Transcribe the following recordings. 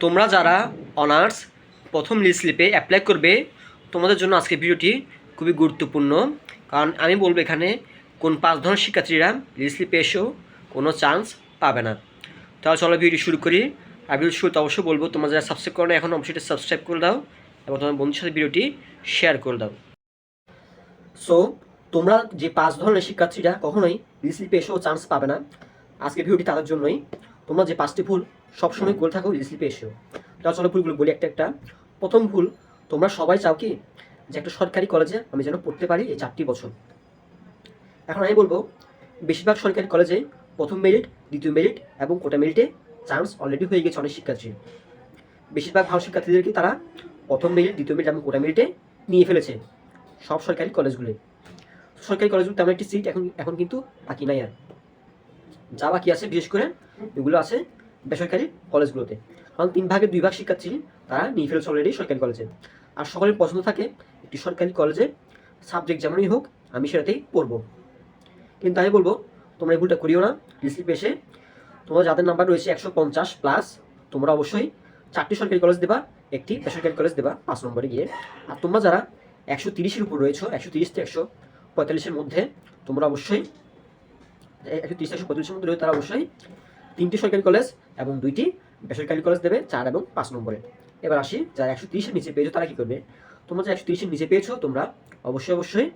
তোমরা যারা অনার্স প্রথম লিস্ট স্লিপে অ্যাপ্লাই করবে তোমাদের জন্য আজকে ভিডিওটি খুবই গুরুত্বপূর্ণ। কারণ আমি বলবো এখানে কোন 5 ধরনের শিক্ষার্থীরা লিস্ট স্লিপে এসেও কোনো চান্স পাবে না। তাহলে চলো ভিডিও শুরু করি। আর ভিডিও শুরুতে অবশ্যই বলবো তোমরা যারা সাবস্ক্রাইব করো না এখন অবশ্যই সাবস্ক্রাইব করে দাও এবং তোমার বন্ধুর সাথে ভিডিওটি শেয়ার করে দাও। সো তোমরা যে 5 ধরনের শিক্ষার্থীরা কখনোই লিস্ট স্লিপে এসেও চান্স পাবে না, আজকে ভিডিওটি তাদের জন্যই। তোমরা যে 5টি ভুল সবসময় করে থাকো লিস্ট স্লিপে এসেও। তাহলে চলো ভুলগুলো বলি একটা একটা। প্রথম ভুল, তোমরা সবাই চাও কি যে একটা সরকারি কলেজে আমি যেন পড়তে পারি এই 4টি বছর। এখন আমি বলবো বেশিরভাগ সরকারি কলেজে প্রথম মেরিট, দ্বিতীয় মেরিট এবং কোটা মেরিটে চান্স অলরেডি হয়ে গেছে অনেক শিক্ষার্থী। বেশিরভাগ ভালো শিক্ষার্থীদেরকে তারা প্রথম মেরিট, দ্বিতীয় মেরিট এবং কোটা মেরিটে নিয়ে ফেলেছে সব সরকারি কলেজগুলোই। সরকারি কলেজগুলো তেমন একটি সিট এখন কিন্তু বাকি নাই আর। যা বাকি আছে বিশেষ করে এগুলো আছে বেসরকারি কলেজগুলোতে। কারণ 3 ভাগের 2 ভাগ শিক্ষার্থী তারা নিয়ে ফেলেছে অলরেডি সরকারি কলেজে। আর সকলের পছন্দ থাকে একটি সরকারি কলেজে সাবজেক্ট যেমনই হোক আমি সেটাতেই পড়বো। কিন্তু আমি বলবো তোমরা এই ভুলটা করিও না। রিসিপ এসে তোমরা যাদের নাম্বার রয়েছে 150+ তোমরা অবশ্যই 4টি সরকারি কলেজ দেবা, একটি বেসরকারি কলেজ দেবা 5 নম্বরে গিয়ে। আর তোমরা যারা 130-এর উপর রয়েছে, 130 থেকে 145-এর মধ্যে, তোমরা অবশ্যই 130 থেকে 145-এর মধ্যে রয়েছে তারা অবশ্যই 3টি সরকারি কলেজ এবং 2টি বেসরকারি কলেজ দেবে 4 এবং 5 নম্বরে। এবার আসি যারা 130-এর নিচে পেয়েছো তারা কি করবে। তোমরা যে 130-এর নিচে পেয়েছো তোমরা অবশ্যই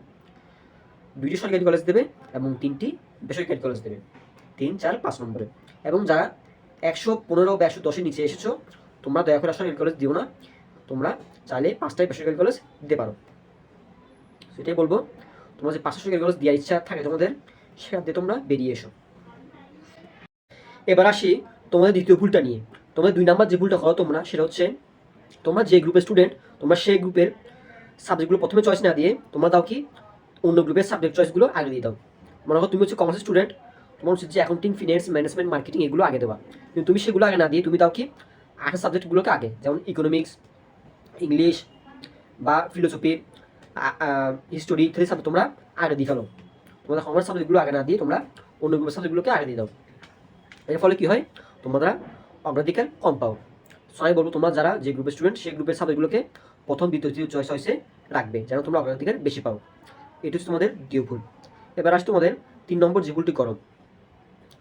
2টি সরকারি কলেজ দেবে এবং 3টি বেসরকারি কলেজ দেবে 3, 4, 5 নম্বরে। এবং যারা 115 বা 110-এর নিচে এসেছো তোমরা দয়া করে সরকারি কলেজ দিও না, তোমরা চাইলে 5টাই বেসরকারি কলেজ দিতে পারো। সেটাই বলবো, তোমরা যে 5টা সরকারি কলেজ দেওয়ার ইচ্ছা থাকে তোমাদের সেখান থেকে তোমরা বেরিয়ে এসো। এবার আসি তোমাদের দ্বিতীয় ভুলটা নিয়ে। তোমাদের 2 নাম্বার যে ভুলটা করো তোমরা সেটা হচ্ছে তোমরা যে গ্রুপের স্টুডেন্ট তোমরা সেই গ্রুপের সাবজেক্টগুলো প্রথমে চয়েস না দিয়ে তোমরা দাও কি অন্য গ্রুপের সাবজেক্ট চয়েসগুলো আগে দিয়ে দাও। মনে করো তুমি হচ্ছে কমার্সের স্টুডেন্ট, তোমার হচ্ছে যে অ্যাকাউন্টিং, ফিনান্স, ম্যানেজমেন্ট, মার্কেটিং এগুলো আগে দেওয়া। কিন্তু তুমি সেগুলো আগে না দিয়ে তুমি দাও কি আর্টস সাবজেক্টগুলোকে আগে, যেমন ইকোনমিক্স, ইংলিশ বা ফিলোসফি, হিস্টোরি ইত্যাদি সাবজেক্ট তোমরা আগে দিয়ে ফেলো। তোমাদের কমার্স সাবজেক্টগুলো আগে না দিয়ে তোমরা অন্য গ্রুপের সাবজেক্টগুলোকে আগে দিয়ে দাও। এর ফলে কী হয়, তোমরা অগ্রাধিকার কম পাও। সো আমি বলবো তোমরা যারা যে গ্রুপের স্টুডেন্ট সেই গ্রুপের সাবজেক্টগুলোকে প্রথম, দ্বিতীয়, তৃতীয় চয়েসে রাখবে যেন তোমরা অগ্রাধিকার বেশি পাও। এটি হচ্ছে তোমাদের দ্বিতীয় ভুল। এবার আসছে তোমাদের 3 নম্বর যে ভুলটি করো।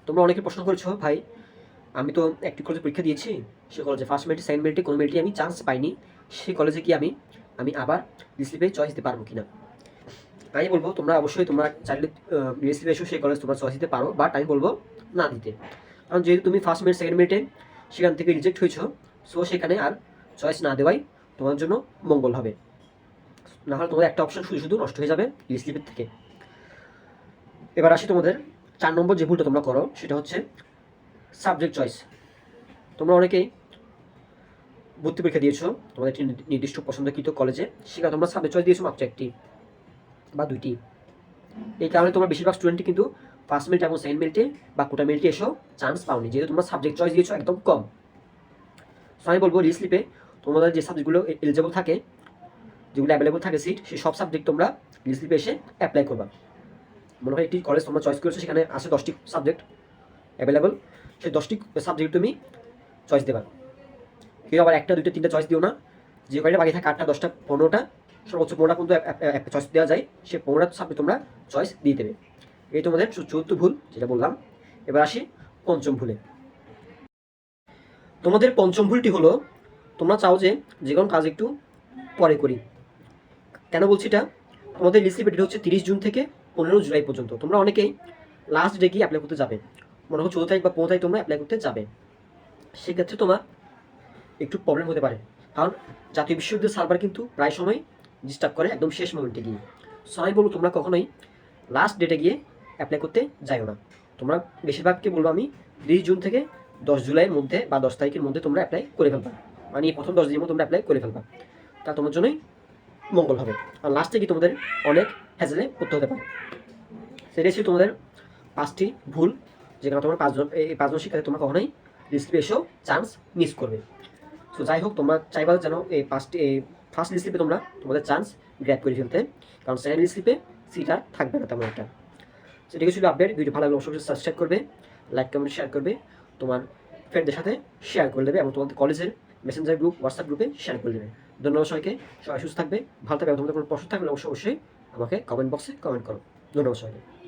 তোমরা অনেকে প্রশ্ন করেছো, ভাই আমি তো একটি কলেজে পরীক্ষা দিয়েছি, সে কলেজে ফার্স্ট মেরিটে, সেকেন্ড মেরিটে কোনো মেরিটে আমি চান্স পাইনি, সেই কলেজে কি আমি আবার রিসিপে চয়েস দিতে পারবো কিনা। আমি বলবো তোমরা অবশ্যই তোমরা চাইলে রিসিপে এসো সেই কলেজ তোমরা চয়েস দিতে পারো, বাট আমি বলবো না দিতে। কারণ যেহেতু তুমি ফার্স্ট মেরিট, সেকেন্ড মেরিটে সেখান থেকে রিজেক্ট হয়েছো, সো সেখানে আর চয়েস না দেওয়াই তোমার জন্য মঙ্গল হবে। না হলে তোমাদের একটা অপশন শুধু নষ্ট হয়ে যাবে রিসিপের থেকে। এবার আসি তোমাদের 4 নম্বর যে ভুলটা তোমরা করো সেটা হচ্ছে সাবজেক্ট চয়েস। তোমরা অনেকেই ভর্তি পরীক্ষা দিয়েছো তোমাদের একটি নির্দিষ্ট পছন্দকৃত কলেজে, সেখানে তোমরা সাবজেক্ট চয়েস দিয়েছো মাত্র 1টি বা 2টি। এই কারণে তোমরা বেশিরভাগ স্টুডেন্টই কিন্তু ফার্স্ট মেরিট এবং সেকেন্ড মেরিটে বা কোটা মেরিটে এসেও চান্স পাওনি, যেহেতু তোমরা সাবজেক্ট চয়েস দিয়েছো একদম কম। সো আমি বলবো রিস্লিপে তোমাদের যে সাবজেক্টগুলো এলিজেবল থাকে, যেগুলো অ্যাভেলেবল থাকে সিট, সেই সব সাবজেক্ট তোমরা রিস্লিপে এসে অ্যাপ্লাই করবা। মনে হয় একটি কলেজ তোমরা চয়েস করেছো, সেখানে আছে 10টি সাবজেক্ট অ্যাভেলেবল, সেই 10টি সাবজেক্ট তুমি চয়েস দেবা। কেউ আবার 1টা, 2টা, 3টা চয়েস দিও না। যে কয়টা বাকি থাকে 8টা, 10টা, 15টা, সর্বোচ্চ 15টা পর্যন্ত চয়েস দেওয়া যায়, সে 15টা সাবজেক্ট তোমরা চয়েস দিয়ে দেবে। এই তোমাদের 4র্থ ভুল যেটা বললাম। এবার আসি পঞ্চম ভুলে। তোমাদের পঞ্চম ভুলটি হলো তোমরা চাও যে কোনো কাজ একটু পরে করি। কেন বলছি এটা, তোমাদের রিসিপ ডেট হচ্ছে 30 জুন থেকে 15 জুলাই পর্যন্ত। তোমরা অনেকেই লাস্ট ডে গিয়ে অ্যাপ্লাই করতে যাবে, মনে হয় 14 তারিখ বা 15 তারিখ তোমরা অ্যাপ্লাই করতে যাবে। সেক্ষেত্রে তোমার একটু প্রবলেম হতে পারে, কারণ জাতীয় বিশ্ববিদ্যালয়ের সার্ভার কিন্তু প্রায় সময় ডিস্টার্ব করে একদম শেষ মোমেন্টে গিয়ে। সো আমি বলবো তোমরা কখনোই লাস্ট ডেটে গিয়ে অ্যাপ্লাই করতে যাইও না। তোমরা বেশিরভাগকে বলবো আমি 30 জুন থেকে 10 জুলাইয়ের মধ্যে বা 10 তারিখের মধ্যে তোমরা অ্যাপ্লাই করে ফেলবা, মানে প্রথম 10 দিনের মধ্যে তোমরা অ্যাপ্লাই করে ফেলবা, তা তোমার জন্যই মঙ্গল হবে। আর লাস্টে গিয়ে তোমাদের অনেক হ্যাজেলে পড়তে হতে পারে। সেটাই ছিল তোমাদের 5টি ভুল, যেখানে তোমার 5জন শিক্ষার্থী তোমরা কখনোই রিসিপে এসেও চান্স মিস করবে। সো যাই হোক, তোমরা চাইবা যেন এই ফার্স্ট রিসিপে তোমরা তোমাদের চান্স গ্র্যাব করে ফেলতে, কারণ সেকেন্ড রিসিপে সিট আর থাকবে না তেমন একটা। সেটাকে ছিল আপডেট। ভিডিও ভালো লাগলে অবশ্যই সাবস্ক্রাইব করবে, লাইক, কমেন্ট, শেয়ার করবে, তোমার ফ্রেন্ডদের সাথে শেয়ার করে দেবে এবং তোমাদের কলেজের মেসেঞ্জার গ্রুপ, হোয়াটসঅ্যাপ গ্রুপে শেয়ার করে দেবে। ধন্যবাদ সবাইকে, সবাই সুস্থ থাকবে, ভালো থাকবে। তোমাদের কোনো প্রশ্ন থাকলে অবশ্যই আমাকে কমেন্ট বক্সে কমেন্ট করো। ধন্যবাদ সবাইকে।